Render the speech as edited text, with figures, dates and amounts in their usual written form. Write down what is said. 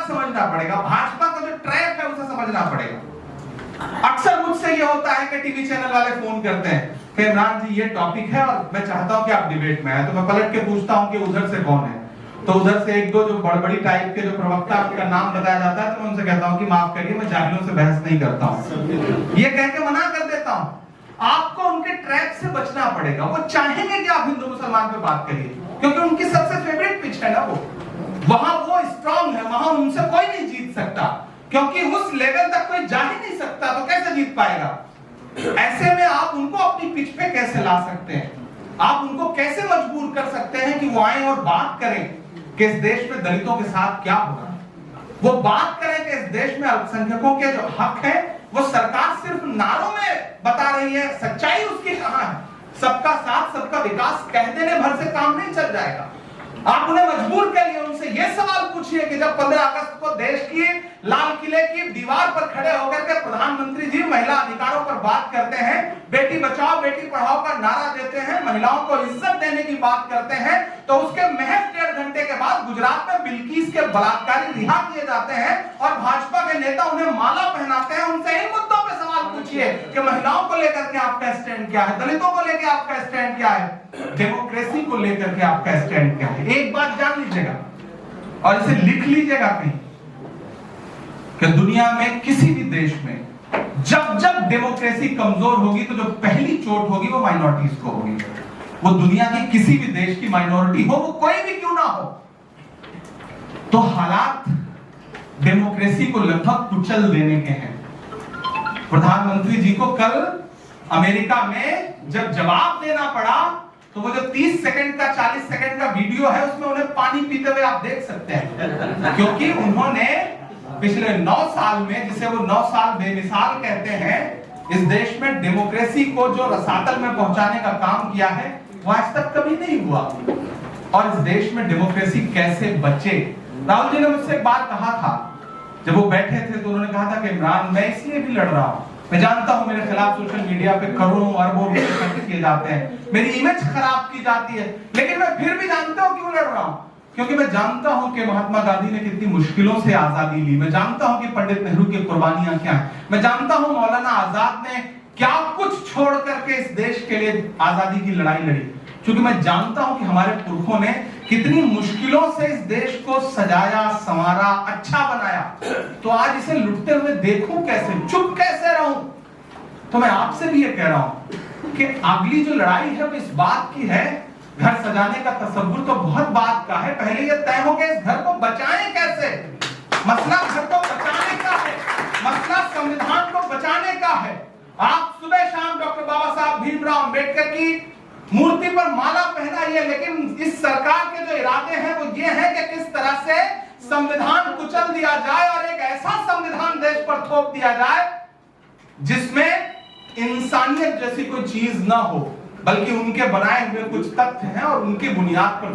समझना पड़ेगा, भाजपा का जो ट्रैप है उसे समझना पड़ेगा। अक्सर मुझसे ये होता है कि टीवी चैनल वाले फोन करते हैं कि इमरान जी ये टॉपिक है और मैं चाहता हूं कि आप डिबेट में आए, तो मैं पलट के पूछता हूं कि उधर से कौन है, तो उधर से एक दो जो बड़ी टाइप के जो प्रवक्ता उनका नाम बताया जाता है, तो मैं उनसे कहता हूं कि माफ करिए मैं जाहिलों से बहस नहीं करता हूं, ये कह के मना कर देता हूं। आपको उनके ट्रैप से बचना पड़ेगा। वो चाहेंगे कि आप हिंदू मुसलमान पे बात करिए क्योंकि उनकी सबसे फेवरेट पिच है ना, वहां वो स्ट्रांग है, वहां उनसे कोई नहीं जीत सकता क्योंकि उस लेवल तक कोई जा ही नहीं सकता, तो कैसे जीत पाएगा। ऐसे में आप उनको अपनी पिच पे कैसे ला सकते हैं, आप उनको कैसे मजबूर कर सकते हैं कि वो आए और बात करें कि इस देश में दलितों के साथ क्या हो रहा है, वो बात करें कि इस देश में अल्पसंख्यकों के जो हक है वो सरकार सिर्फ नारों में बता रही है, सच्चाई उसकी कहां है। सबका साथ सबका विकास कह देने भर से काम नहीं चल जाएगा। आप उन्हें मजबूर करिए, उनसे यह सवाल पूछिए कि जब 15 अगस्त को देश की लाल किले की दीवार पर खड़े होकर के प्रधानमंत्री जी महिला अधिकारों पर बात करते हैं, बेटी बचाओ बेटी पढ़ाओ का नारा देते हैं, महिलाओं को इज्जत देने की बात करते हैं, तो उसके महज 1.5 घंटे के बाद गुजरात में बिल्किस के बलात्कारी रिहा किए जाते हैं और भाजपा के नेता उन्हें माला पहनाते हैं। उनसे इन मुद्दों पर सवाल पूछिए कि महिलाओं को लेकर के आपका स्टैंड क्या है, दलितों को लेकर आपका स्टैंड क्या है, डेमोक्रेसी को लेकर के आपका स्टैंड क्या है। एक बात जान लीजिएगा और इसे लिख लीजिएगा कहीं कि दुनिया में किसी भी देश में जब जब डेमोक्रेसी कमजोर होगी तो जो पहली चोट होगी वो माइनॉरिटीज को होगी। वो दुनिया की किसी भी देश की माइनॉरिटी हो, वो कोई भी क्यों ना हो। तो हालात डेमोक्रेसी को लगभग कुचल देने के हैं। प्रधानमंत्री जी को कल अमेरिका में जब जवाब देना पड़ा तो वो जो 30 सेकंड का 40 सेकंड का वीडियो है उसमें उन्हें पानी पीते हुए आप देख सकते हैं, क्योंकि उन्होंने पिछले 9 साल में, जिसे वो 9 साल बेमिसाल कहते हैं, इस देश में डेमोक्रेसी को जो रसातल में पहुंचाने का काम किया है वो आज तक कभी नहीं हुआ। और इस देश में डेमोक्रेसी कैसे बचे। राहुल जी ने मुझसे एक बार कहा था, जब वो बैठे थे तो उन्होंने कहा था कि इमरान मैं इसलिए भी लड़ रहा हूं, मैं जानता हूं मेरे खिलाफ सोशल मीडिया पे करोड़ों अरबों रुपए खर्च किए जाते हैं, मेरी इमेज खराब की जाती है, लेकिन मैं फिर भी जानता हूं क्यों लड़ रहा हूं, क्योंकि मैं जानता हूं कि महात्मा गांधी ने कितनी मुश्किलों से आजादी ली, मैं जानता हूं कि पंडित नेहरू की कुर्बानियां क्या हैं, मैं जानता हूं मौलाना आजाद ने क्या कुछ छोड़ करके इस देश के लिए आजादी की लड़ाई लड़ी, क्योंकि मैं जानता हूं कि हमारे पुरखों ने कितनी मुश्किलों से इस देश को सजाया संवारा अच्छा बनाया। तो आज इसे लुटते हुए देखूं कैसे, चुप कैसे रहूं। तो मैं आपसे भी ये कह रहा हूं कि अगली जो लड़ाई है वो इस बात की है, घर सजाने का तसव्वुर तो बहुत बात का है, पहले ये तय हो कि इस घर को बचाएं कैसे। मसला घर को बचाने का है, मसला संविधान को बचाने का है। आप सुबह शाम डॉक्टर बाबा साहब भीमराव अंबेडकर की मूर्ति पर माला पहनाइए, लेकिन इस सरकार के जो इरादे हैं वो ये है कि किस तरह से संविधान कुचल दिया जाए और एक ऐसा संविधान देश पर थोप दिया जाए जिसमें इंसानियत जैसी कोई चीज ना हो, बल्कि उनके बनाए हुए कुछ तथ्य हैं और उनकी बुनियाद पर